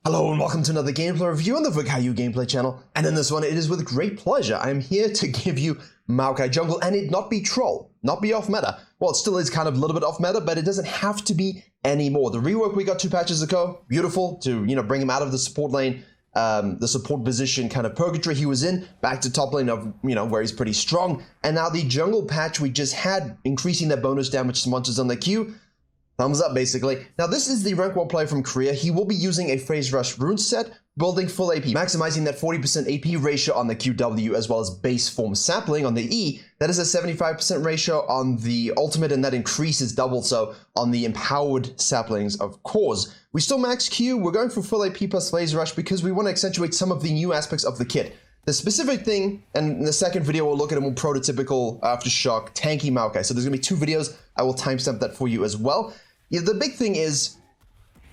Hello and welcome to another gameplay review on the Virkayu gameplay channel, and in this one it is with great pleasure I am here to give you MAOKAI Jungle and it not be troll, not be off meta. Well, it still is kind of a little bit off meta, but it doesn't have to be anymore. The rework we got 2 patches ago, beautiful to, bring him out of the support lane, the support position kind of purgatory he was in, back to top lane of, where he's pretty strong. And now the jungle patch we just had, increasing that bonus damage to monsters on the queue. Thumbs up, basically. Now, this is the rank 1 player from Korea. He will be using a Phase Rush rune set, building full AP, maximizing that 40% AP ratio on the QW, as well as base form sapling on the E. That is a 75% ratio on the ultimate, and that increases double so on the empowered saplings, of course. We still max Q. We're going for full AP plus Phase Rush because we want to accentuate some of the new aspects of the kit. The specific thing, and in the second video, we'll look at a more prototypical Aftershock tanky MAOKAI. So there's going to be 2 videos. I will timestamp that for you as well. Yeah, the big thing is,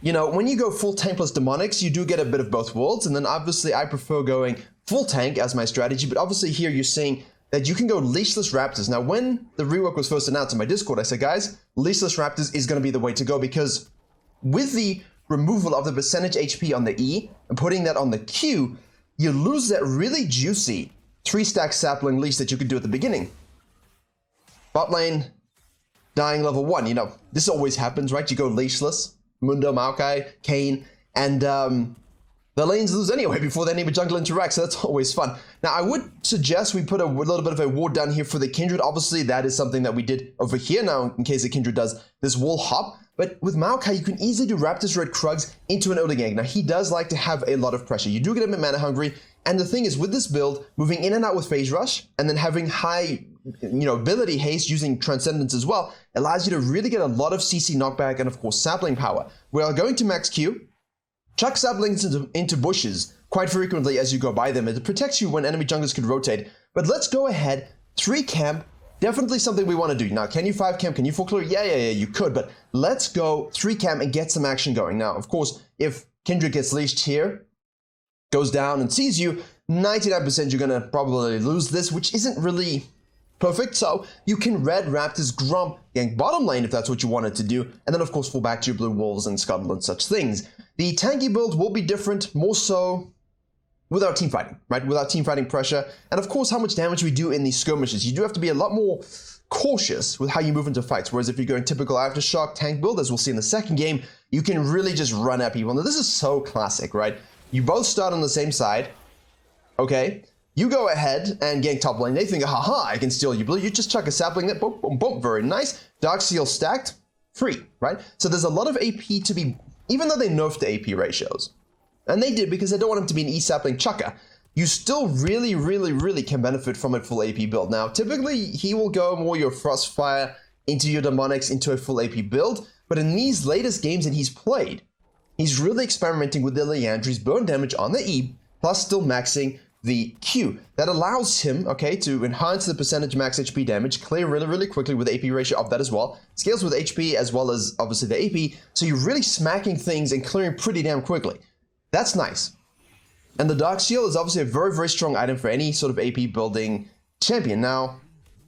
when you go full tank plus demonics, you do get a bit of both worlds, and then obviously I prefer going full tank as my strategy, but obviously here you're seeing that you can go leashless raptors. Now, when the rework was first announced on my Discord, I said, guys, leashless raptors is going to be the way to go, because with the removal of the percentage HP on the E and putting that on the Q, you lose that really juicy 3-stack sapling leash that you could do at the beginning. Bot lane, dying level 1, this always happens, right? You go leashless, Mundo, MAOKAI, Kane, and the lanes lose anyway before they need a jungle interact, so that's always fun. Now, I would suggest we put a little bit of a ward down here for the Kindred. Obviously, that is something that we did over here now, in case the Kindred does this wall hop. But with MAOKAI, you can easily do Raptors Red Krugs into an early gank. Now, he does like to have a lot of pressure. You do get a bit mana hungry, and the thing is, with this build, moving in and out with Phase Rush, and then having high ability haste using Transcendence as well, allows you to really get a lot of CC knockback and, of course, sapling power. We are going to max Q, chuck saplings into bushes quite frequently as you go by them. It protects you when enemy junglers can rotate. But let's go ahead, 3 camp, definitely something we want to do. Now, can you 5 camp? Can you 4 clear? Yeah, you could, but let's go 3 camp and get some action going. Now, of course, if Kindred gets leashed here, goes down and sees you, 99% you're going to probably lose this, which isn't really perfect, so you can red Raptors Grump gank bottom lane if that's what you wanted to do, and then of course fall back to your blue wolves and Scuttle and such things. The tanky build will be different, more so without team fighting, right? Without team fighting pressure, and of course how much damage we do in these skirmishes. You do have to be a lot more cautious with how you move into fights, whereas if you're going typical Aftershock tank build, as we'll see in the second game, you can really just run at people. Now this is so classic, right? You both start on the same side, okay? You go ahead and gank top lane. They think, haha, I can steal you blue. You just chuck a sapling that, boom, boom, boom, very nice. Dark Seal stacked, free, right? So there's a lot of AP to be, even though they nerfed the AP ratios, and they did because they don't want him to be an E-sapling chucker, you still really can benefit from a full AP build. Now, typically, he will go more your Frostfire into your Demonics into a full AP build, but in these latest games that he's played, he's really experimenting with the Leandry's burn damage on the E, plus still maxing the Q. That allows him, to enhance the percentage max HP damage, clear really quickly with the AP ratio of that as well. Scales with HP as well as obviously the AP, so you're really smacking things and clearing pretty damn quickly. That's nice. And the Dark Seal is obviously a very strong item for any sort of AP building champion. Now,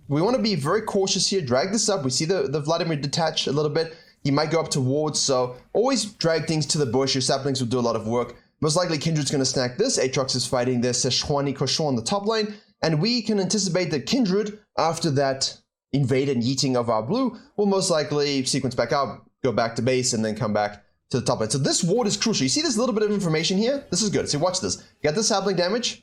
we want to be very cautious here, drag this up. We see the Vladimir detach a little bit. He might go up to wards, so always drag things to the bush. Your saplings will do a lot of work. Most likely Kindred's going to snack this. Aatrox is fighting this Szechuani Cochon on the top lane, and we can anticipate that Kindred, after that invade and yeeting of our blue, will most likely sequence back out, go back to base, and then come back to the top lane. So this ward is crucial. You see this little bit of information here? This is good. So watch this. Get the sapling damage.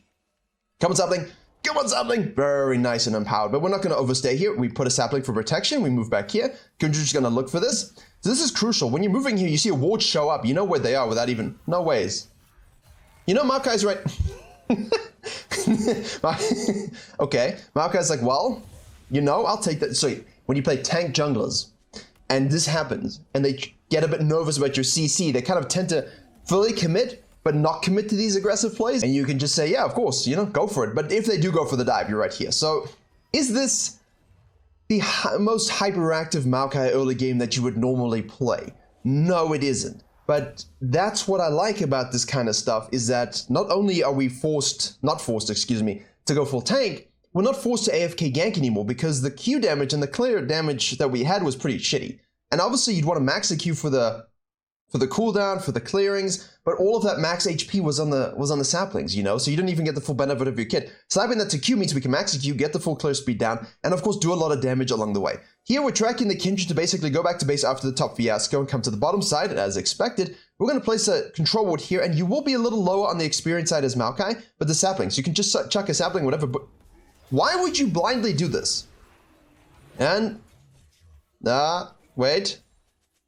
Come on, sapling. Come on, sapling. Very nice and empowered, but we're not going to overstay here. We put a sapling for protection. We move back here. Kindred's going to look for this. So this is crucial. When you're moving here, you see a ward show up. You know where they are without even, no ways. MAOKAI's right. Okay, MAOKAI's like, well, I'll take that. So when you play tank junglers, and this happens, and they get a bit nervous about your CC, they kind of tend to fully commit, but not commit to these aggressive plays. And you can just say, yeah, of course, go for it. But if they do go for the dive, you're right here. So is this the most hyperactive MAOKAI early game that you would normally play? No, it isn't. But that's what I like about this kind of stuff, is that not only are we not forced, to go full tank, we're not forced to AFK gank anymore, because the Q damage and the clear damage that we had was pretty shitty. And obviously you'd want to max the Q for the for the cooldown, for the clearings, but all of that max HP was on the saplings, you know, so you didn't even get the full benefit of your kit. Slapping that to Q means we can max Q, get the full clear speed down, and of course do a lot of damage along the way. Here we're tracking the Kindred to basically go back to base after the top fiasco and come to the bottom side, as expected. We're going to place a control ward here, and you will be a little lower on the experience side as MAOKAI, but the saplings, you can just chuck a sapling, whatever, but why would you blindly do this? And, wait.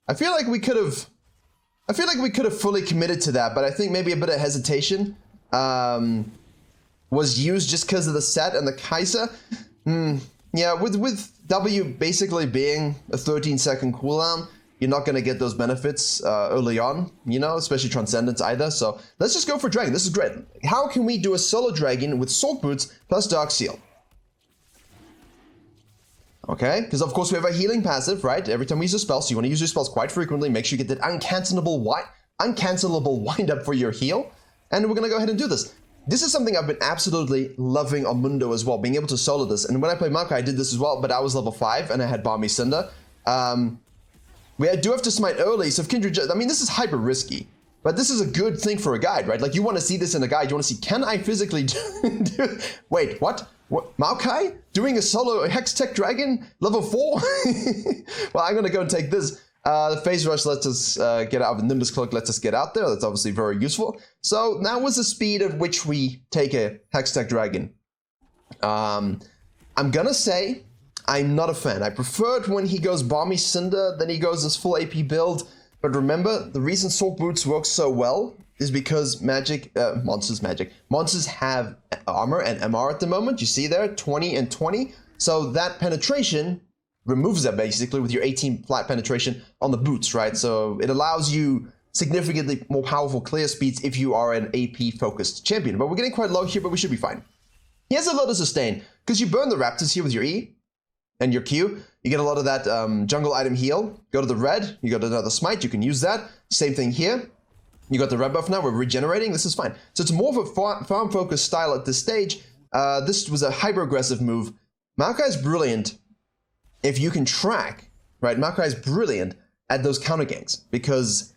I feel like we could have fully committed to that, but I think maybe a bit of hesitation was used just because of the set and the Kaiser. Yeah, with W basically being a 13-second cooldown, you're not going to get those benefits early on, you know, especially Transcendence either. So let's just go for Dragon. This is great. How can we do a solo Dragon with Sword Boots plus Dark Seal? Okay, because of course we have a healing passive, right? Every time we use a spell, so you want to use your spells quite frequently. Make sure you get that uncancelable wind up for your heal. And we're going to go ahead and do this. This is something I've been absolutely loving on Mundo as well, being able to solo this. And when I played MAOKAI, I did this as well, but I was level 5 and I had Balmy Cinder. We do have to smite early, so if Kindred, I mean, this is hyper risky, but this is a good thing for a guide, right? Like, you want to see this in a guide. You want to see, can I physically do wait, what? What? MAOKAI? Doing a solo Hex Tech Dragon? Level 4? Well, I'm going to go and take this. The Phase Rush lets us get out of the Nimbus Cloak, lets us get out there. That's obviously very useful. So that was the speed at which we take a Hex Tech Dragon. I'm going to say I'm not a fan. I prefer it when he goes Balmy Cinder, then he goes his full AP build. But remember, the reason Sword Boots work so well is because monsters have armor and MR at the moment. You see there, 20 and 20. So that penetration removes that basically with your 18 flat penetration on the boots, right? So it allows you significantly more powerful clear speeds if you are an AP focused champion. But we're getting quite low here, but we should be fine. He has a lot of sustain because you burn the Raptors here with your E and your Q. You get a lot of that jungle item heal. Go to the red, you got another smite, you can use that. Same thing here. You got the red buff now, we're regenerating, this is fine. So it's more of a farm-focused style at this stage. This was a hyper-aggressive move. MAOKAI is brilliant if you can track, right? MAOKAI is brilliant at those counter ganks because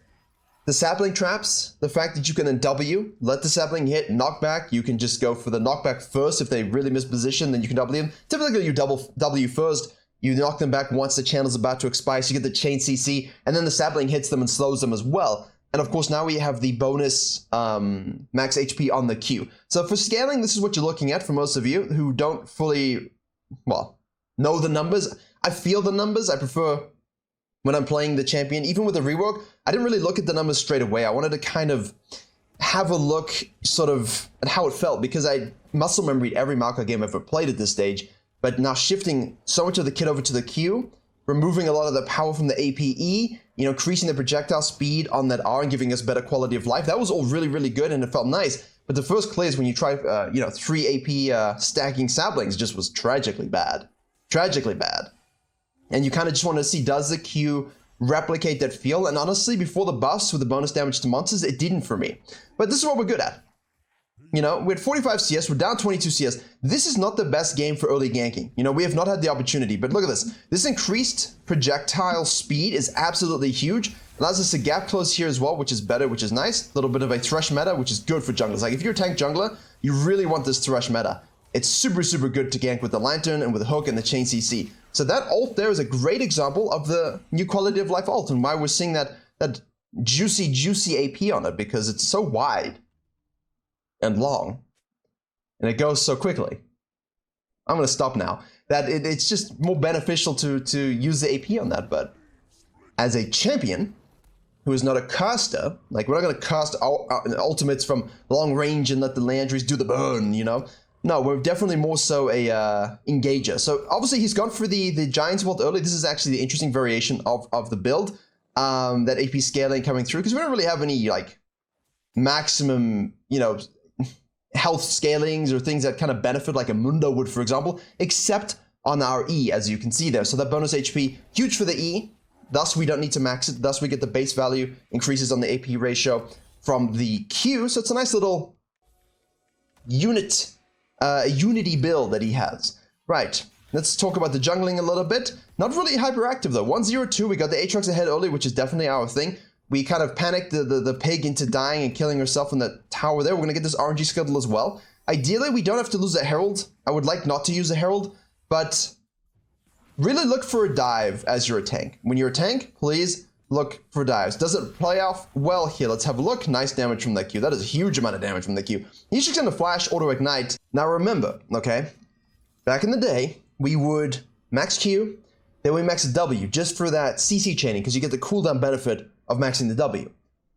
the sapling traps, the fact that you can then W, let the sapling hit, knockback, you can just go for the knockback first. If they really miss position, then you can W them. Typically you W first, you knock them back once the channel's about to expire, so you get the chain CC, and then the sapling hits them and slows them as well. And of course, now we have the bonus max HP on the Q. So for scaling, this is what you're looking at for most of you who don't fully, well, know the numbers. I feel the numbers. I prefer when I'm playing the champion, even with the rework, I didn't really look at the numbers straight away. I wanted to kind of have a look sort of at how it felt because I muscle memoried every MAOKAI game I've ever played at this stage. But now shifting so much of the kit over to the Q, removing a lot of the power from the APE, you know, increasing the projectile speed on that R and giving us better quality of life. That was all really, really good and it felt nice. But the first clears when you try, 3 AP stacking saplings just was tragically bad. Tragically bad. And you kind of just want to see, does the Q replicate that feel? And honestly, before the buffs with the bonus damage to monsters, it didn't for me. But this is what we're good at. You know, we're at 45 CS, we're down 22 CS. This is not the best game for early ganking. You know, we have not had the opportunity, but look at this. This increased projectile speed is absolutely huge. Allows us to gap close here as well, which is better, which is nice. A little bit of a thrush meta, which is good for junglers. Like if you're a tank jungler, you really want this thrush meta. It's super, super good to gank with the lantern and with the hook and the chain CC. So that ult there is a great example of the new quality of life ult and why we're seeing that juicy, juicy AP on it because it's so wide and long, and it goes so quickly. I'm gonna stop now. That it's just more beneficial to use the AP on that, but as a champion who is not a caster, like we're not gonna cast ultimates from long range and let the Landries do the burn, you know? No, we're definitely more so a engager. So obviously he's gone for the Giant's Vault early. This is actually the interesting variation of the build, that AP scaling coming through, because we don't really have any like maximum, you know, health scalings or things that kind of benefit like a Mundo would, for example, except on our E, as you can see there. So that bonus HP, huge for the E, thus we don't need to max it, thus we get the base value increases on the AP ratio from the Q, so it's a nice little unity build that he has. Right, let's talk about the jungling a little bit. Not really hyperactive though, 1-0-2, we got the Aatrox ahead early, which is definitely our thing. We kind of panicked the pig into dying and killing herself in the tower there. We're going to get this RNG scuttle as well. Ideally, we don't have to lose a herald. I would like not to use a herald, but really look for a dive as you're a tank. When you're a tank, please look for dives. Does it play off well here? Let's have a look. Nice damage from that Q. That is a huge amount of damage from the Q. He's just going to flash auto ignite. Now remember, okay, back in the day, we would max Q, then we max W just for that CC chaining because you get the cooldown benefit of maxing the W.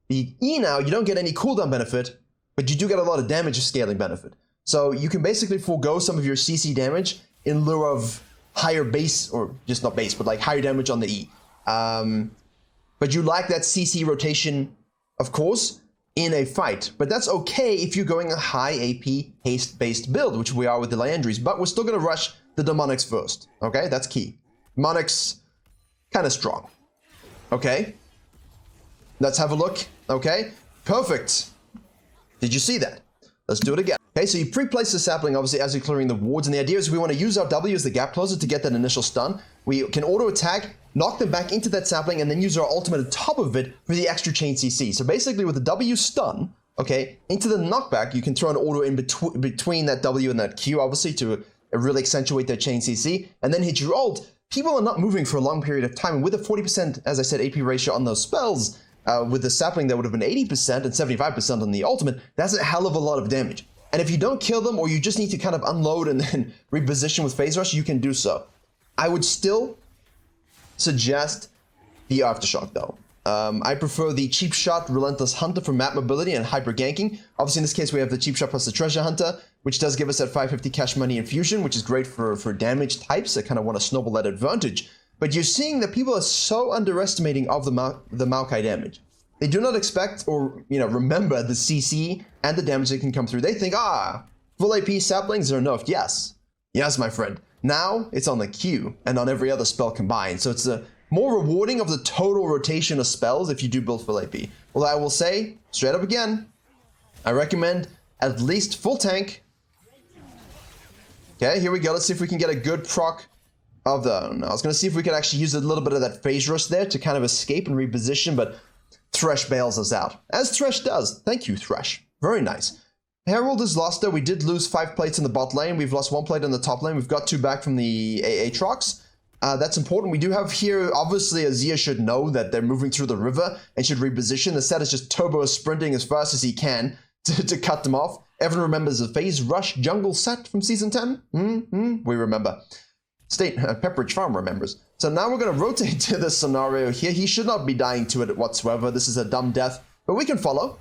The E now, you don't get any cooldown benefit, but you do get a lot of damage scaling benefit. So you can basically forego some of your CC damage in lieu of higher base, or just not base, but like higher damage on the E. But you like that CC rotation, of course, in a fight. But that's okay if you're going a high AP haste-based build, which we are with the Liandry's, but we're still going to rush the Demonics first, okay? That's key. Demonics, kind of strong, okay? Let's have a look, okay? Perfect. Did you see that? Let's do it again. Okay, so you pre-place the sapling, obviously, as you're clearing the wards, and the idea is we want to use our W as the gap closer to get that initial stun. We can auto-attack, knock them back into that sapling, and then use our ultimate on top of it for the extra chain CC. So basically, with the W stun, okay, into the knockback, you can throw an auto in between that W and that Q, obviously, to really accentuate that chain CC, and then hit your ult. People are not moving for a long period of time, and with a 40%, as I said, AP ratio on those spells, with the sapling that would have been 80% and 75% on the ultimate, that's a hell of a lot of damage. And if you don't kill them, or you just need to kind of unload and then reposition with phase rush, you can do so. I would still suggest the Aftershock though. I prefer the cheap shot Relentless Hunter for map mobility and hyper ganking. Obviously in this case we have the cheap shot plus the Treasure Hunter, which does give us that 550 cash money infusion, which is great for damage types that kind of want to snowball that advantage. But you're seeing that people are so underestimating of the Maokai damage. They do not expect or remember the CC and the damage that can come through. They think, full AP saplings are nerfed. Yes. Yes, my friend. Now it's on the Q and on every other spell combined. So it's more rewarding of the total rotation of spells if you do build full AP. Well, I will say, straight up again, I recommend at least full tank. Okay, here we go. Let's see if we can get a good proc of the... No, I was going to see if we could actually use a little bit of that phase rush there to kind of escape and reposition, but Thresh bails us out. As Thresh does. Thank you, Thresh. Very nice. Herald is lost though. We did lose 5 plates in the bot lane. We've lost 1 plate in the top lane. We've got 2 back from the Aatrox. That's important. We do have here, obviously, Azir should know that they're moving through the river and should reposition. The set is just turbo sprinting as fast as he can to cut them off. Everyone remembers the phase rush jungle set from season 10? We remember. Pepperidge Farm remembers. So now we're going to rotate to this scenario here. He should not be dying to it whatsoever. This is a dumb death, but we can follow.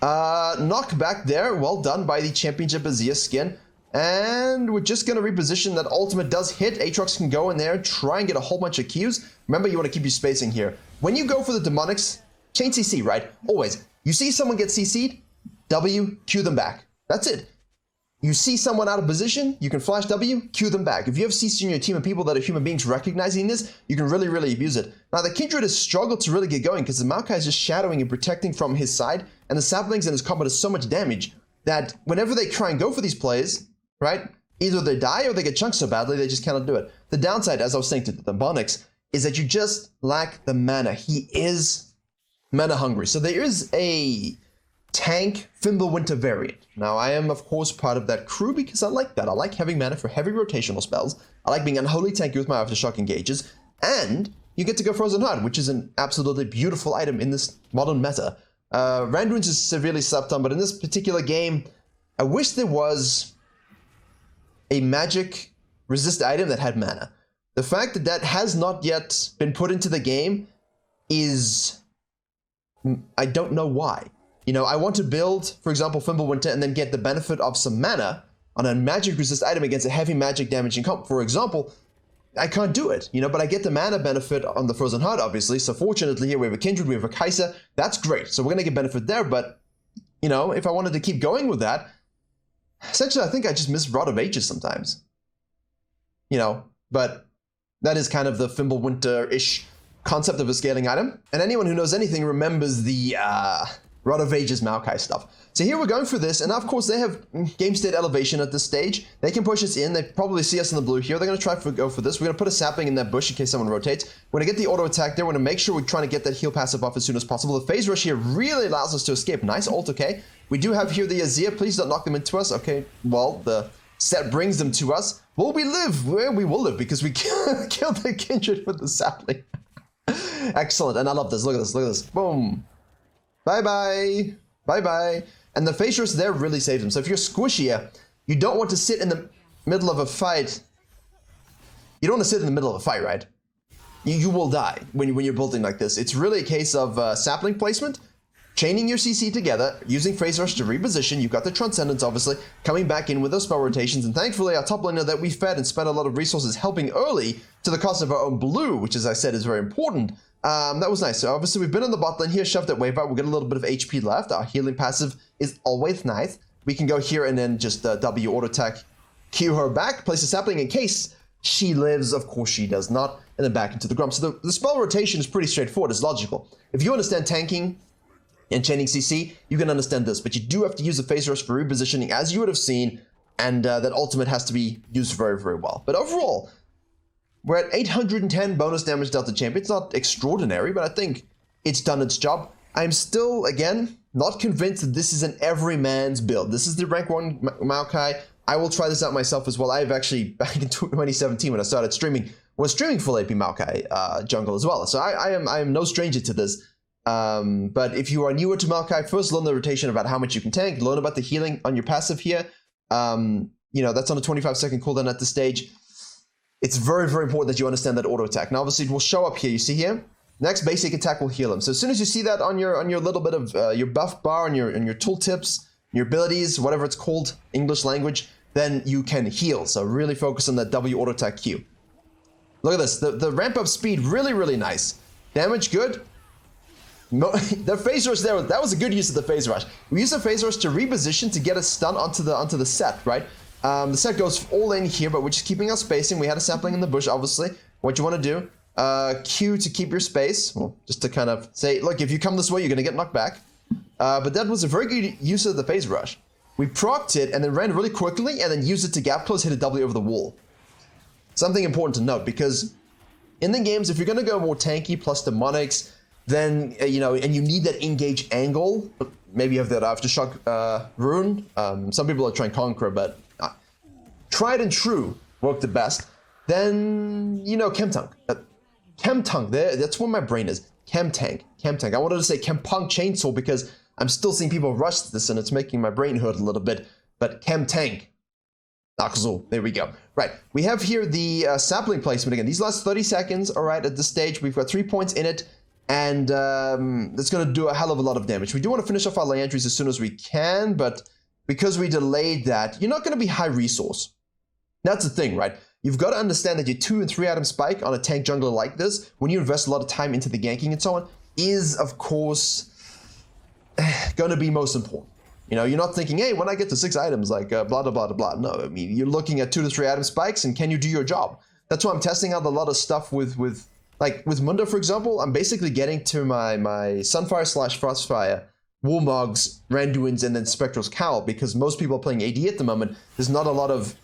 Knock back there. Well done by the Championship Azir skin. And we're just going to reposition. That ultimate does hit. Aatrox can go in there, try and get a whole bunch of Qs. Remember, you want to keep your spacing here. When you go for the Demonics, chain CC, right? Always. You see someone get CC'd, W, Q them back. That's it. You see someone out of position, you can flash W, Q them back. If you have CC in your team and people that are human beings recognizing this, you can really, really abuse it. Now, the Kindred has struggled to really get going because the Maokai is just shadowing and protecting from his side, and the saplings in his combo does so much damage that whenever they try and go for these plays, right, either they die or they get chunked so badly they just cannot do it. The downside, as I was saying to the Demonics, is that you just lack the mana. He is mana hungry. So there is a tank Fimbulwinter variant. Now, I am, of course, part of that crew because I like that. I like having mana for heavy rotational spells. I like being unholy tanky with my Aftershock engages. And you get to go Frozen Heart, which is an absolutely beautiful item in this modern meta. Randuin's is severely slept on, but in this particular game, I wish there was a magic resist item that had mana. The fact that that has not yet been put into the game is... I don't know why. You know, I want to build, for example, Fimbulwinter and then get the benefit of some mana on a magic resist item against a heavy magic damaging comp. For example, I can't do it, you know, but I get the mana benefit on the Frozen Heart, obviously. So fortunately here we have a Kindred, we have a Kai'Sa. That's great. So we're going to get benefit there, but, you know, if I wanted to keep going with that, essentially I think I just miss Rod of Ages sometimes. You know, but that is kind of the Fimbulwinter-ish concept of a scaling item. And anyone who knows anything remembers the Rotovage's Maokai stuff. So here we're going for this, and of course they have game state elevation at this stage. They can push us in. They probably see us in the blue here. They're going to try to go for this. We're going to put a sapling in that bush in case someone rotates. We're going to get the auto attack there. We're going to make sure we're trying to get that heal passive off as soon as possible. The phase rush here really allows us to escape. Nice ult, okay. We do have here the Azir. Please don't knock them into us. Okay, well, the set brings them to us. Will we live? Well, we will live because we killed the Kindred with the sapling. Excellent, and I love this. Look at this, look at this. Boom. Bye-bye. Bye-bye. And the phase rush there really saves them. So if you're squishier, you don't want to sit in the middle of a fight. You don't want to sit in the middle of a fight, right? You will die when you're building like this. It's really a case of sapling placement, chaining your CC together, using phase rush to reposition. You've got the Transcendence, obviously, coming back in with those spell rotations. And thankfully, our top laner that we fed and spent a lot of resources helping early to the cost of our own blue, which, as I said, is very important. That was nice. So obviously, we've been in the bot lane here, shoved that wave out. We've got a little bit of HP left. Our healing passive is always nice. We can go here and then just W auto attack, Q her back, place a sapling in case she lives. Of course, she does not. And then back into the grump. So the spell rotation is pretty straightforward. It's logical. If you understand tanking and chaining CC, you can understand this. But you do have to use the phase rush for repositioning, as you would have seen. And that ultimate has to be used very, very well. But overall, we're at 810 bonus damage Delta Champ. It's not extraordinary, but I think it's done its job. I'm still, again, not convinced that this is an everyman's build. This is the rank 1 Maokai. I will try this out myself as well. I've actually, back in 2017 when I started streaming, was streaming full AP Maokai jungle as well. So I am no stranger to this. But if you are newer to Maokai, first learn the rotation about how much you can tank, learn about the healing on your passive here. You know, that's on a 25-second cooldown at this stage. It's very, very important that you understand that auto attack. Now, obviously, it will show up here. You see here? Next basic attack will heal him. So as soon as you see that on your little bit of your buff bar, on your tooltips, your abilities, whatever it's called, English language, then you can heal. So really focus on that W auto attack Q. Look at this. The ramp up speed, really, really nice. Damage, good. The phase rush there, that was a good use of the phase rush. We use the phase rush to reposition to get a stun onto the set, right? The set goes all in here, but we're just keeping our spacing. We had a sapling in the bush, obviously. What you want to do, Q to keep your space. Well, just to kind of say, look, if you come this way, you're going to get knocked back. But that was a very good use of the phase rush. We procced it and then ran really quickly and then used it to gap close, hit a W over the wall. Something important to note, because in the games, if you're going to go more tanky plus demonics, then, you know, and you need that engage angle, maybe you have that Aftershock rune. Some people are trying Conqueror, but tried and true work the best. Then, you know, Chemtank. Chemtank, that's where my brain is. Chemtank. I wanted to say Chempunk Chainsaw because I'm still seeing people rush this and it's making my brain hurt a little bit. But Chemtank. Nakazul, there we go. Right, we have here the sapling placement again. These last 30 seconds, all right, at this stage, we've got 3 points in it. And it's going to do a hell of a lot of damage. We do want to finish off our lay entries as soon as we can, but because we delayed that, you're not going to be high resource. That's the thing, right? You've got to understand that your 2 and 3 item spike on a tank jungler like this, when you invest a lot of time into the ganking and so on, is, of course, going to be most important. You know, you're not thinking, hey, when I get to 6 items, like blah, blah, blah, blah, blah. No, I mean, you're looking at 2 to 3 item spikes, and can you do your job? That's why I'm testing out a lot of stuff with Mundo, for example. I'm basically getting to my Sunfire / Frostfire, Warmogs, Randuins, and then Spectral's Cowl, because most people are playing AD at the moment. There's not a lot of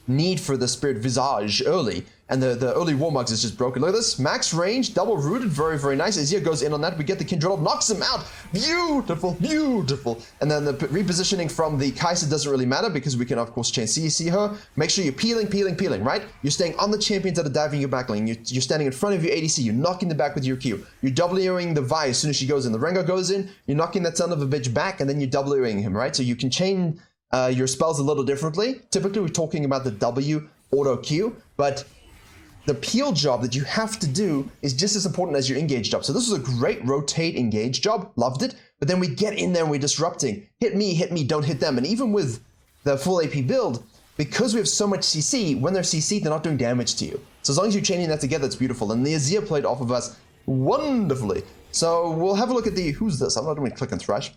need for the Spirit Visage early, and the early Warmogs is just broken. Look at this, max range, double rooted, very, very nice. Azir goes in on that, we get the Kindred, knocks him out, beautiful, beautiful. And then the repositioning from the Kai'Sa doesn't really matter because we can, of course, chain CC her. Make sure you're peeling, right? You're staying on the champions that are diving your back lane. You're standing in front of your ADC, you're knocking the back with your Q. You're Wing the Vi as soon as she goes in. The Rengar goes in, you're knocking that son of a bitch back, and then you're Wing him, right? So you can chain your spells a little differently. Typically, we're talking about the W auto Q, but the peel job that you have to do is just as important as your engage job. So this was a great rotate engage job, loved it, but then we get in there and we're disrupting. Hit me, don't hit them. And even with the full AP build, because we have so much CC, when they're CC'd, they're not doing damage to you. So as long as you're chaining that together, it's beautiful. And the Azir played off of us wonderfully. So we'll have a look at the, who's this? I'm not going to click and thrash.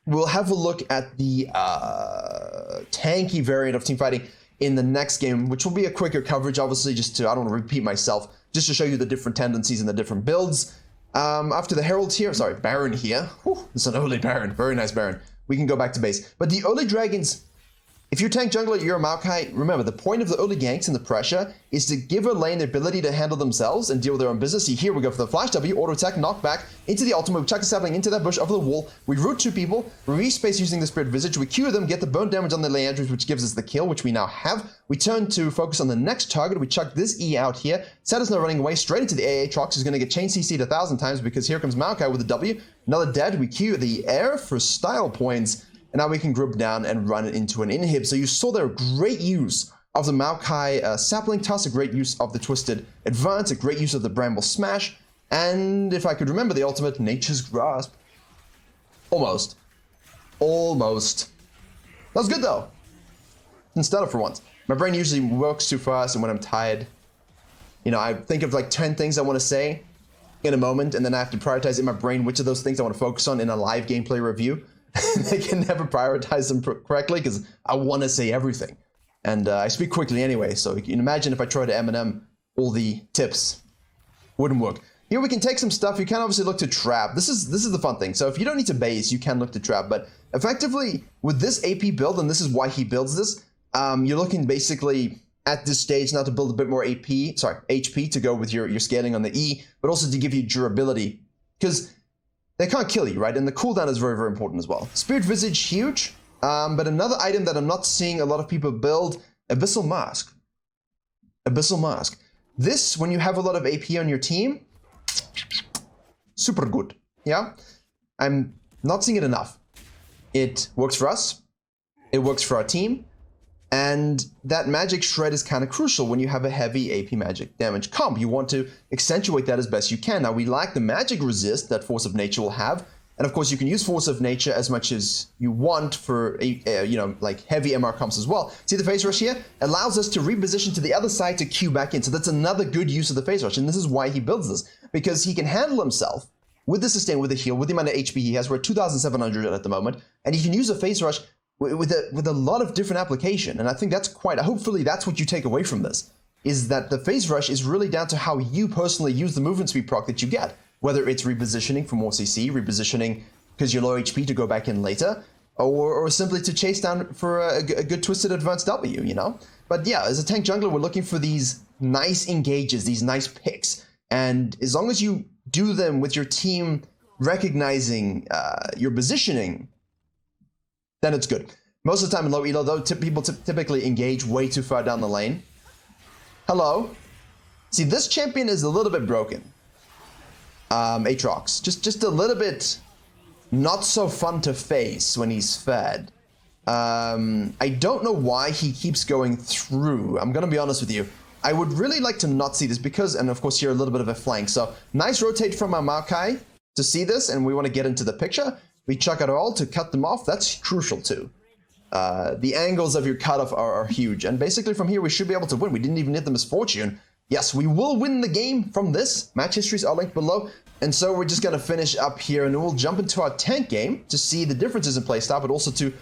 We'll have a look at the tanky variant of teamfighting in the next game, which will be a quicker coverage, obviously, just to, I don't want to repeat myself, just to show you the different tendencies and the different builds. After the Herald here, sorry, Baron here. Whew, it's an early Baron, very nice Baron. We can go back to base. But the early dragons, if you're tank jungler, you're a Maokai, remember the point of the early ganks and the pressure is to give a lane the ability to handle themselves and deal with their own business. See, here we go for the flash W, auto attack, knock back into the ultimate, we chuck a sapling into that bush over the wall, we root 2 people, we respace using the Spirit Visage, we Q them, get the burn damage on the Leandris, which gives us the kill, which we now have. We turn to focus on the next target, we chuck this E out here, Sad's now running away straight into the Aatrox, who's going to get chain CC'd 1,000 times because here comes Maokai with a W, another dead, we Q the air for style points, and now we can group down and run it into an inhib. So you saw there great use of the Maokai Sapling Toss, a great use of the Twisted Advance, a great use of the Bramble Smash, and if I could remember the ultimate, Nature's Grasp. Almost. Almost. That was good though. Instead of for once. My brain usually works too fast, and when I'm tired, you know, I think of like 10 things I want to say in a moment, and then I have to prioritize in my brain which of those things I want to focus on in a live gameplay review. I can never prioritize them correctly because I want to say everything. And I speak quickly anyway, so you can imagine if I try to Eminem all the tips. Wouldn't work. Here we can take some stuff. You can obviously look to trap. This is the fun thing. So if you don't need to base, you can look to trap. But effectively, with this AP build, and this is why he builds this, you're looking basically at this stage now to build a bit more HP to go with your scaling on the E, but also to give you durability. Because they can't kill you, right? And the cooldown is very, very important as well. Spirit Visage, huge. But another item that I'm not seeing a lot of people build, Abyssal Mask. Abyssal Mask. This, when you have a lot of AP on your team, super good, yeah? I'm not seeing it enough. It works for us. It works for our team. And that magic shred is kind of crucial when you have a heavy AP magic damage comp. You want to accentuate that as best you can. Now, we lack the magic resist that Force of Nature will have. And of course, you can use Force of Nature as much as you want for, you know, like heavy MR comps as well. See the Phase Rush here? Allows us to reposition to the other side to queue back in. So that's another good use of the Phase Rush. And this is why he builds this. Because he can handle himself with the sustain, with the heal, with the amount of HP he has. We're at 2,700 at the moment. And he can use a Phase Rush with a lot of different application. And I think that's hopefully that's what you take away from this, is that the Phase Rush is really down to how you personally use the movement speed proc that you get. Whether it's repositioning for more CC, repositioning because you're low HP to go back in later, or simply to chase down for a good Twisted Advanced W, you know? But yeah, as a tank jungler, we're looking for these nice engages, these nice picks. And as long as you do them with your team recognizing your positioning, then it's good. Most of the time in low elo, though, people typically engage way too far down the lane. Hello? See, this champion is a little bit broken. Aatrox, just a little bit not so fun to face when he's fed. I don't know why he keeps going through. I'm gonna be honest with you. I would really like to not see this because, and of course here a little bit of a flank. So nice rotate from our Maokai to see this, and we want to get into the picture. We chuck it all to cut them off. That's crucial too. The angles of your cutoff are huge, and basically from here we should be able to win. We didn't even hit the Misfortune. Yes, we will win the game from this. Match histories are linked below. And so we're just going to finish up here, and we'll jump into our tank game to see the differences in playstyle, but also to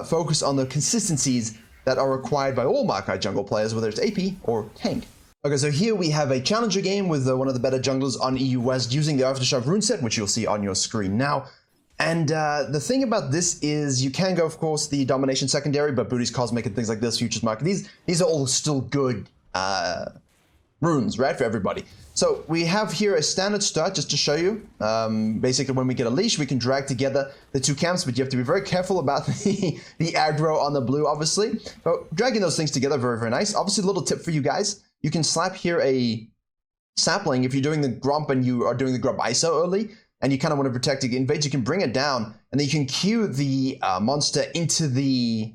focus on the consistencies that are required by all MAOKAI jungle players, whether it's AP or tank. Okay, so here we have a challenger game with one of the better junglers on EU West using the Aftershock rune set, which you'll see on your screen now. And the thing about this is you can go, of course, the Domination secondary, but Booty's Cosmic and things like this, Futures Market, these are all still good runes, right, for everybody. So we have here a standard start just to show you. Basically, when we get a leash, we can drag together the two camps, but you have to be very careful about the aggro on the blue, obviously. But dragging those things together, very, very nice. Obviously, a little tip for you guys. You can slap here a sapling if you're doing the Grump and you are doing the Grump ISO early, and you kind of want to protect it invades, you can bring it down, and then you can cue the monster into the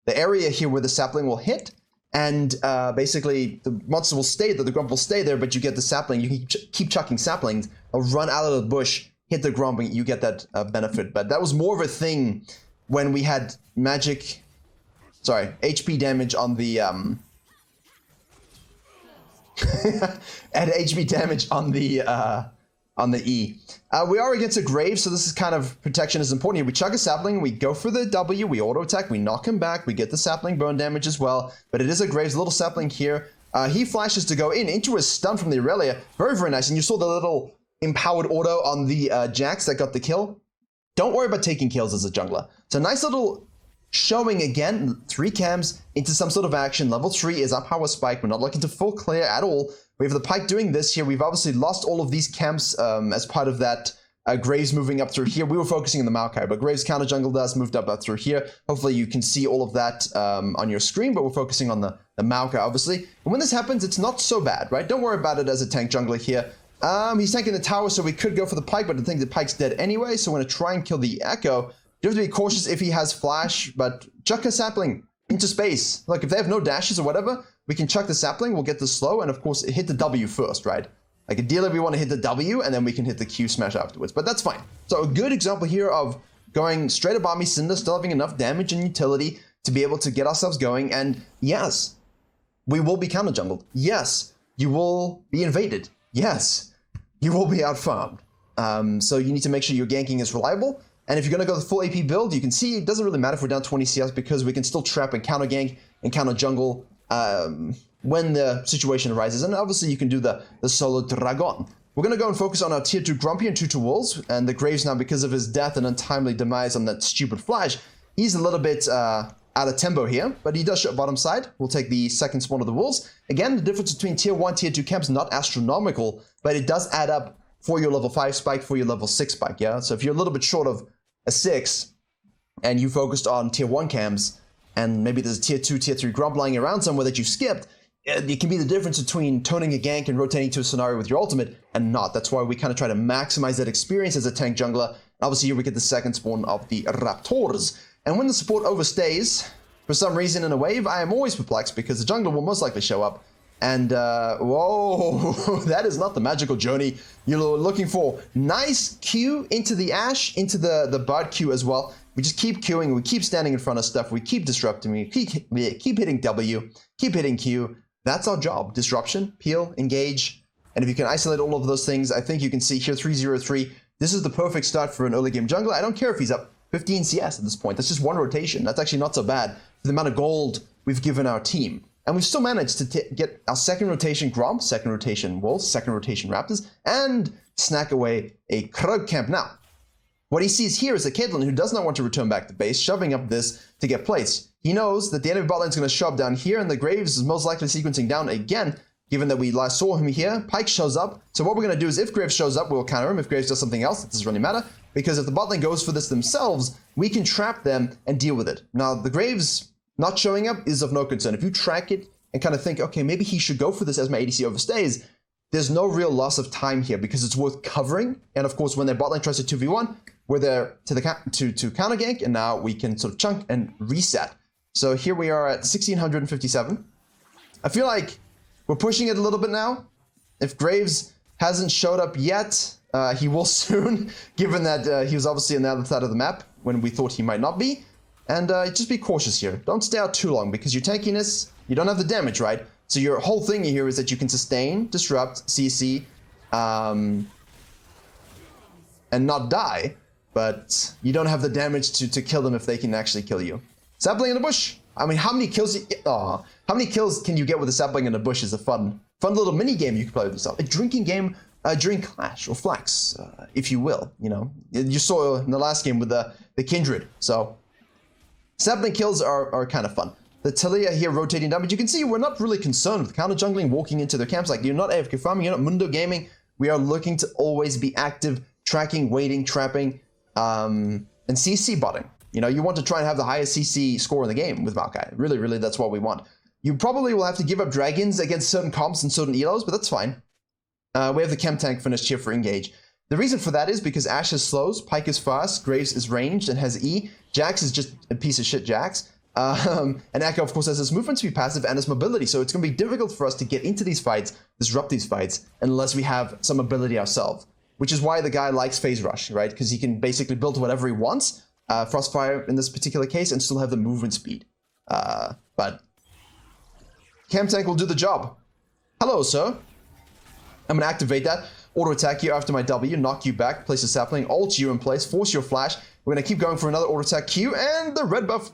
area here where the sapling will hit. And basically, the monster will stay there, the Grump will stay there, but you get the sapling. You can keep chucking saplings. They'll run out of the bush, hit the Grump, and you get that benefit. But that was more of a thing when we had HP damage on the had HP damage on the E. We are against a Grave, so this is kind of protection is important here. We chuck a sapling, we go for the W, we auto attack, we knock him back, we get the sapling burn damage as well, but it is a Graves, little sapling here. He flashes to go into a stun from the Aurelia. Very, very nice, and you saw the little empowered auto on the Jax that got the kill. Don't worry about taking kills as a jungler. So nice little showing again, 3 cams into some sort of action. Level 3 is up power spike. We're not looking to full clear at all. We have the Pyke doing this here. We've obviously lost all of these camps as part of that Graves moving up through here. We were focusing on the Maokai, but Graves counter jungle does moved up through here. Hopefully you can see all of that on your screen, but we're focusing on the Maokai, obviously. And when this happens, it's not so bad, right? Don't worry about it as a tank jungler here. He's tanking the tower, so we could go for the Pyke, but I think the Pyke's dead anyway, so we're going to try and kill the Echo. You have to be cautious if he has flash, but chuck a sapling into space. Look, if they have no dashes or whatever, we can chuck the sapling, we'll get the slow, and of course hit the W first, right? Like ideally we want to hit the W, and then we can hit the Q smash afterwards, but that's fine. So a good example here of going straight up Army Cinder, still having enough damage and utility to be able to get ourselves going, and yes, we will be counter jungled. Yes, you will be invaded. Yes, you will be out-farmed. So you need to make sure your ganking is reliable. And if you're going to go the full AP build, you can see it doesn't really matter if we're down 20 CS because we can still trap and counter gank and counter jungle when the situation arises. And obviously you can do the solo dragon. We're going to go and focus on our tier 2 Grumpy and 2 Wolves. And the Graves now, because of his death and untimely demise on that stupid flash, he's a little bit out of tempo here. But he does show bottom side. We'll take the second spawn of the Wolves. Again, the difference between tier 1, tier 2 camps not astronomical, but it does add up for your level 5 spike, for your level 6 spike, yeah? So if you're a little bit short of a 6 and you focused on tier 1 cams and maybe there's a tier 2, tier 3 grump lying around somewhere that you skipped, it can be the difference between toning a gank and rotating to a scenario with your ultimate and not. That's why we kind of try to maximize that experience as a tank jungler. Obviously here we get the second spawn of the Raptors. And when the support overstays, for some reason in a wave, I am always perplexed because the jungler will most likely show up. And, whoa, that is not the magical journey you're looking for. Nice Q into the Ashe, into the Bard Q as well. We just keep queuing, we keep standing in front of stuff, we keep disrupting, we keep hitting W, keep hitting Q. That's our job. Disruption, peel, engage. And if you can isolate all of those things, I think you can see here 303. This is the perfect start for an early game jungler. I don't care if he's up 15 CS at this point. That's just one rotation. That's actually not so bad for the amount of gold we've given our team. And we've still managed to get our second rotation Gromp, second rotation Wolves, second rotation Raptors, and snack away a Krug camp. Now, what he sees here is a Caitlyn who does not want to return back to base, shoving up this to get placed. He knows that the enemy bot lane is going to show up down here, and the Graves is most likely sequencing down again, given that we last saw him here. Pyke shows up. So what we're going to do is if Graves shows up, we'll counter him. If Graves does something else, it doesn't really matter, because if the bot lane goes for this themselves, we can trap them and deal with it. Now, the Graves not showing up is of no concern. If you track it and kind of think, okay, maybe he should go for this as my ADC overstays, there's no real loss of time here because it's worth covering. And of course, when their bot lane tries to 2v1, we're there to counter gank, and now we can sort of chunk and reset. So here we are at 1657. I feel like we're pushing it a little bit now. If Graves hasn't showed up yet, he will soon, given that he was obviously on the other side of the map when we thought he might not be. And just be cautious here. Don't stay out too long because your tankiness, you don't have the damage, right? So your whole thing here is that you can sustain, disrupt, CC, and not die, but you don't have the damage to kill them if they can actually kill you. Sapling in the bush. I mean, how many kills can you get with a sapling in the bush is a fun little mini game you can play with yourself. A drinking game during Clash or Flax, if you will. You know, you saw in the last game with the Kindred. So sapling kills are kind of fun. The Talia here rotating down, but you can see we're not really concerned with counter jungling, walking into their camps. Like, you're not AFK farming, you're not Mundo gaming. We are looking to always be active, tracking, waiting, trapping, and CC botting. You know, you want to try and have the highest CC score in the game with MAOKAI. Really, that's what we want. You probably will have to give up dragons against certain comps and certain elos, but that's fine. We have the chem tank finished here for engage. The reason for that is because Ashe is slows, Pyke is fast, Graves is ranged and has E, Jax is just a piece of shit Jax. And Echo, of course, has his movement speed passive and his mobility, so it's going to be difficult for us to get into these fights, disrupt these fights, unless we have some ability ourselves. Which is why the guy likes Phase Rush, right? Because he can basically build whatever he wants, Frostfire in this particular case, and still have the movement speed. But Chem Tank will do the job. Hello, sir. I'm going to activate that. Auto attack you after my W, knock you back, place a sapling, ult you in place, force your flash. We're going to keep going for another auto attack Q, and the red buff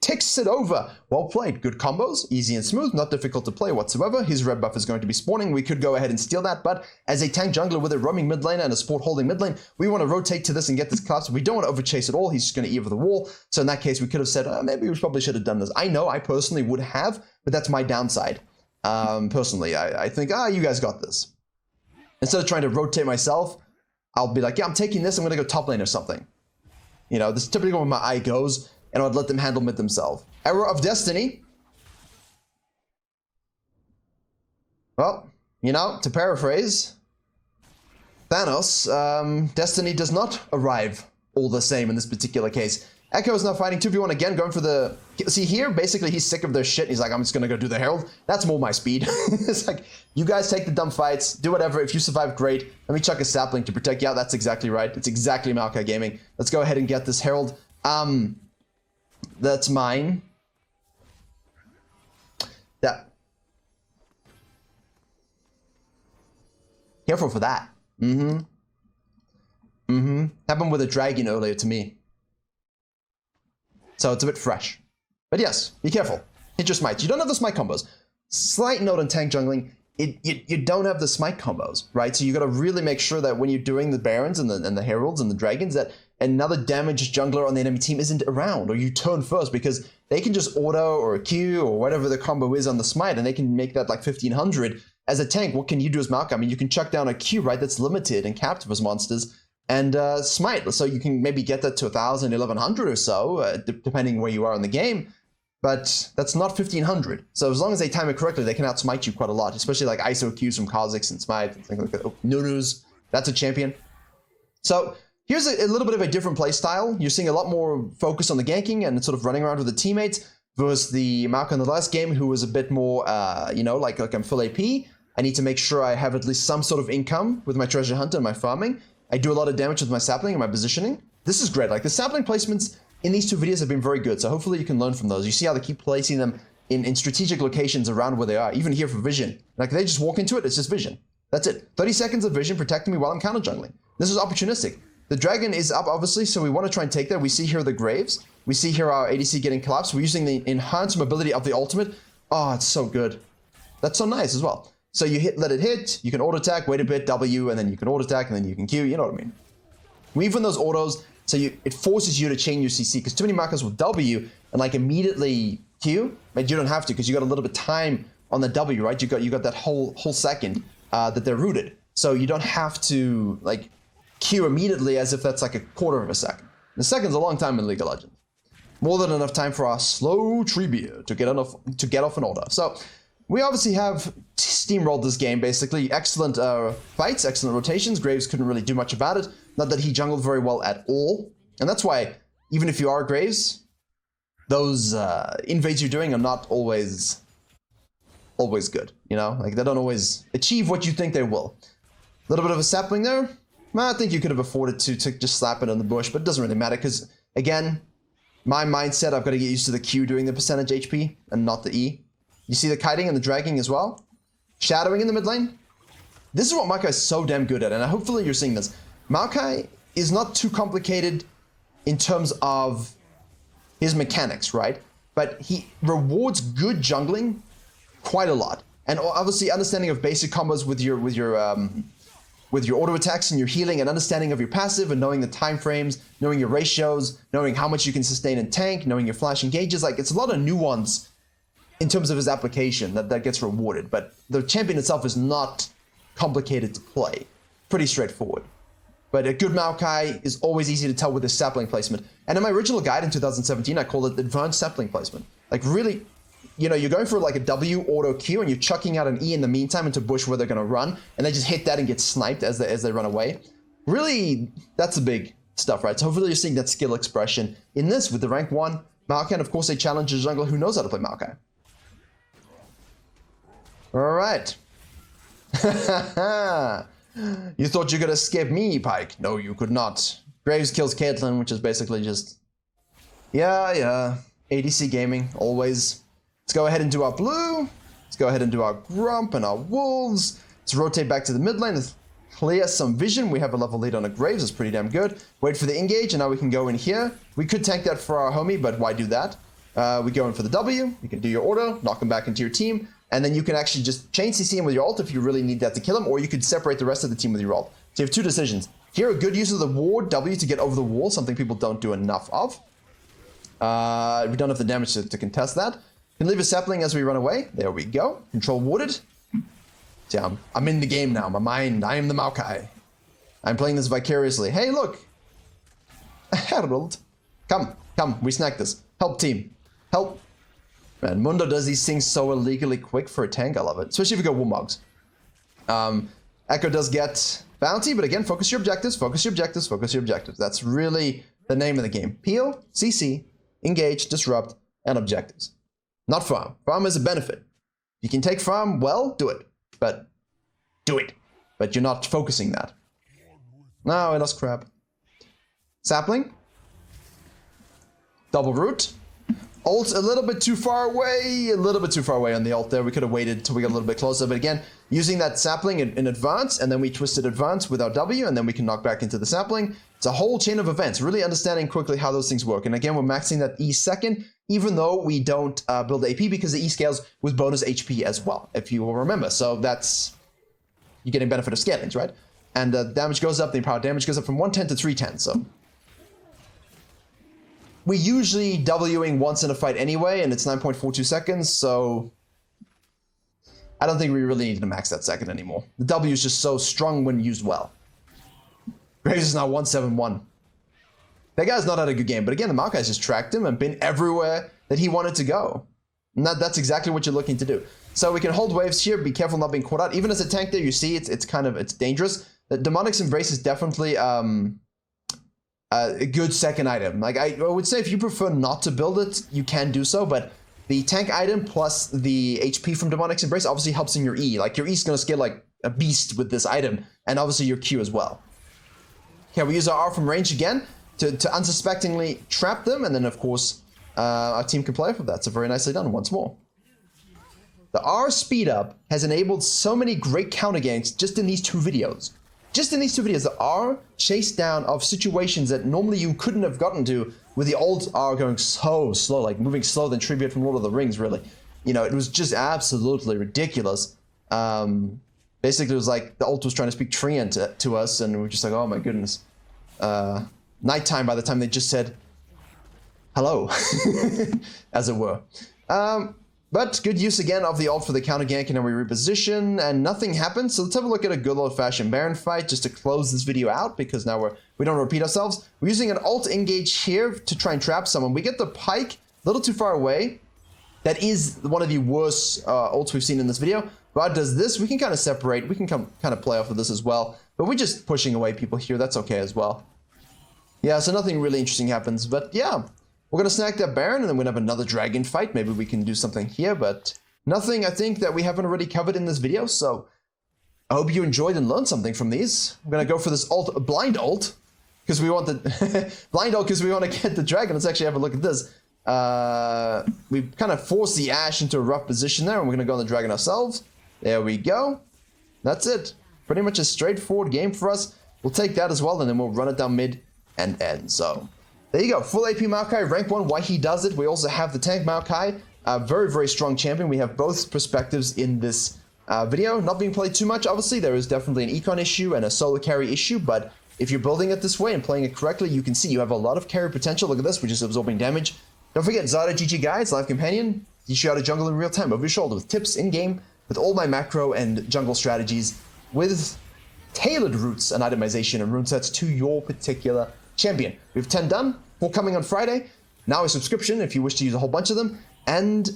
ticks it over. Well played. Good combos, easy and smooth, not difficult to play whatsoever. His red buff is going to be spawning. We could go ahead and steal that, but as a tank jungler with a roaming mid lane and a support holding mid lane, we want to rotate to this and get this collapse. We don't want to overchase at all. He's just going to eat over the wall. So in that case, we could have said, maybe we probably should have done this. I know I personally would have, but that's my downside. Personally, I think, you guys got this. Instead of trying to rotate myself, I'll be like, yeah, I'm taking this. I'm going to go top lane or something. You know, this is typically where my eye goes, and I'd let them handle mid themselves. Error of destiny. Well, you know, to paraphrase Thanos, destiny does not arrive all the same in this particular case. Echo is now fighting 2v1 again, going for the... See here, basically he's sick of their shit. He's like, I'm just going to go do the Herald. That's more my speed. It's like, you guys take the dumb fights, do whatever. If you survive, great. Let me chuck a sapling to protect. Yeah, that's exactly right. It's exactly MAOKAI Gaming. Let's go ahead and get this Herald. That's mine. That. Careful for that. Happened with a dragon earlier to me. So it's a bit fresh. But yes, be careful. Hit your smites. You don't have the smite combos. Slight note on tank jungling, you don't have the smite combos, right? So you got to really make sure that when you're doing the barons and the heralds and the dragons, that another damaged jungler on the enemy team isn't around, or you turn first, because they can just auto or Q or whatever the combo is on the smite, and they can make that like 1500. As a tank, what can you do as MAOKAI? I mean, you can chuck down a Q, right? That's limited and capped as monsters. And smite, so you can maybe get that to 1,000, 1,100 or so, depending where you are in the game. But that's not 1,500. So as long as they time it correctly, they can outsmite you quite a lot, especially like ISO Qs from Kha'Zix and Smite and things like that. Oh, Nunuz, that's a champion. So here's a little bit of a different play style. You're seeing a lot more focus on the ganking and sort of running around with the teammates versus the MAOKAI in the last game, who was a bit more, you know, like I'm full AP. I need to make sure I have at least some sort of income with my treasure hunt and my farming. I do a lot of damage with my sapling and my positioning. This is great. Like the sapling placements in these two videos have been very good. So hopefully you can learn from those. You see how they keep placing them in strategic locations around where they are, even here for vision. Like they just walk into it, it's just vision. That's it. 30 seconds of vision protecting me while I'm counter jungling. This is opportunistic. The dragon is up, obviously, so we want to try and take that. We see here the graves. We see here our ADC getting collapsed. We're using the enhanced mobility of the ultimate. Oh, it's so good. That's so nice as well. So you let it hit, you can auto attack, wait a bit, W, and then you can auto attack, and then you can Q, you know what I mean. Weave in those autos, so it forces you to chain your CC, because too many markers will W and like immediately Q, but you don't have to, because you got a little bit of time on the W, right? You got that whole second that they're rooted. So you don't have to like Q immediately as if that's like a quarter of a second. A second's a long time in League of Legends. More than enough time for our slow Treebeard to get off an order. So we obviously have steamrolled this game, basically. Excellent fights, excellent rotations. Graves couldn't really do much about it. Not that he jungled very well at all. And that's why, even if you are Graves, those invades you're doing are not always good, you know? Like, they don't always achieve what you think they will. A little bit of a sapling there. I think you could have afforded to just slap it in the bush, but it doesn't really matter, because, again, my mindset, I've got to get used to the Q doing the percentage HP and not the E. You see the kiting and the dragging as well? Shadowing in the mid lane? This is what MAOKAI is so damn good at, and hopefully you're seeing this. MAOKAI is not too complicated in terms of his mechanics, right? But he rewards good jungling quite a lot. And obviously understanding of basic combos with your auto attacks and your healing, and understanding of your passive, and knowing the time frames, knowing your ratios, knowing how much you can sustain in tank, knowing your flash engages. Like, it's a lot of nuance in terms of his application that gets rewarded, but the champion itself is not complicated to play. Pretty straightforward. But a good MAOKAI is always easy to tell with his sapling placement. And in my original guide in 2017, I called it advanced sapling placement. Like, really, you know, you're going for like a W auto Q, and you're chucking out an E in the meantime into bush where they're going to run, and they just hit that and get sniped as they run away. Really, that's the big stuff, right? So hopefully you're seeing that skill expression in this with the rank 1 MAOKAI, and of course a challenger jungler who knows how to play MAOKAI. All right. You thought you could escape me, Pyke? No, you could not. Graves kills Caitlyn, which is basically just... Yeah. ADC gaming, always. Let's go ahead and do our blue. Let's go ahead and do our Grump and our Wolves. Let's rotate back to the mid lane. Let's clear some vision. We have a level lead on a Graves. That's pretty damn good. Wait for the engage, and now we can go in here. We could tank that for our homie, but why do that? we go in for the W, you can do your auto, knock him back into your team, and then you can actually just chain CC him with your ult if you really need that to kill him, or you could separate the rest of the team with your ult. So you have two decisions. Here, a good use of the ward W to get over the wall, something people don't do enough of. We don't have the damage to contest that. Can leave a sapling as we run away. There we go. Control warded. Yeah, I'm in the game now. My mind, I am the Maokai. I'm playing this vicariously. Hey, look! Harold. Come, we snack this. Help, team. Help. Man, Mundo does these things so illegally quick for a tank. I love it. Especially if you go Warmogs. Echo does get bounty, but again, focus your objectives, focus your objectives, focus your objectives. That's really the name of the game. Peel, CC, engage, disrupt, and objectives. Not farm. Farm is a benefit. You can take farm, well, do it. But do it. But you're not focusing that. No, I lost crap. Sapling. Double root. Ult a little bit too far away. A little bit too far away on the ult there. We could have waited until we got a little bit closer. But again, using that sapling in advance, and then we twisted advance with our W, and then we can knock back into the sapling. It's a whole chain of events, really understanding quickly how those things work. And again, we're maxing that E second, even though we don't build AP, because the E scales with bonus HP as well, if you will remember. So that's, you're getting benefit of scalings, right? And the damage goes up, the power damage goes up from 110 to 310, so. We're usually Wing once in a fight anyway, and it's 9.42 seconds, so I don't think we really need to max that second anymore. The W is just so strong when used well. Graves is now 171. That guy's not had a good game, but again, the Maokai's just tracked him and been everywhere that he wanted to go. And that's exactly what you're looking to do. So we can hold waves here, be careful not being caught out. Even as a tank there, you see it's dangerous. The Demonic's Embrace is definitely a good second item. Like I would say if you prefer not to build it, you can do so, but the tank item plus the HP from Demonic's Embrace obviously helps in your E. Like your E is going to scale like a beast with this item, and obviously your Q as well. Okay, we use our R from range again to unsuspectingly trap them, and then of course our team can play off of that. So very nicely done once more. The R speed up has enabled so many great counter ganks just in these two videos. Just in these two videos, the R chase down of situations that normally you couldn't have gotten to with the old R going so slow, like moving slower than Tribute from Lord of the Rings, really. You know, it was just absolutely ridiculous. Basically, it was like the ult was trying to speak Treant to us, and we were just like, oh my goodness. Nighttime by the time they just said hello, as it were. But good use again of the ult for the counter gank, and then we reposition, and nothing happened. So let's have a look at a good old-fashioned Baron fight just to close this video out, because now we don't repeat ourselves. We're using an ult engage here to try and trap someone. We get the pike a little too far away. That is one of the worst ults we've seen in this video. Rod does this. We can kind of separate. We can kind of play off of this as well. But we're just pushing away people here. That's okay as well. Yeah, so nothing really interesting happens. But yeah. We're going to snack that Baron, and then we're going to have another dragon fight. Maybe we can do something here, but nothing, I think, that we haven't already covered in this video. So I hope you enjoyed and learned something from these. I'm going to go for this ult, blind ult, because we want the blind ult because we want to get the dragon. Let's actually have a look at this. We kind of forced the Ashe into a rough position there, and we're going to go on the dragon ourselves. There we go. That's it. Pretty much a straightforward game for us. We'll take that as well, and then we'll run it down mid and end. So there you go, full AP Maokai, rank 1, why he does it. We also have the tank Maokai, a very, very strong champion. We have both perspectives in this video. Not being played too much, obviously. There is definitely an Econ issue and a solo carry issue, but if you're building it this way and playing it correctly, you can see you have a lot of carry potential. Look at this, we're just absorbing damage. Don't forget, Zada GG Guides, live companion, teach you how to jungle in real time over your shoulder with tips in-game, with all my macro and jungle strategies, with tailored routes and itemization and rune sets to your particular champion. We have 10 done, 4 coming on Friday. Now a subscription if you wish to use a whole bunch of them, and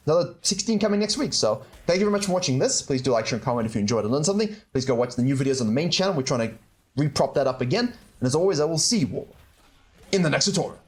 another 16 coming next week. So thank you very much for watching this. Please do like, share, and comment if you enjoyed and learned something. Please go watch the new videos on the main channel. We're trying to reprop that up again. And as always, I will see you all in the next tutorial.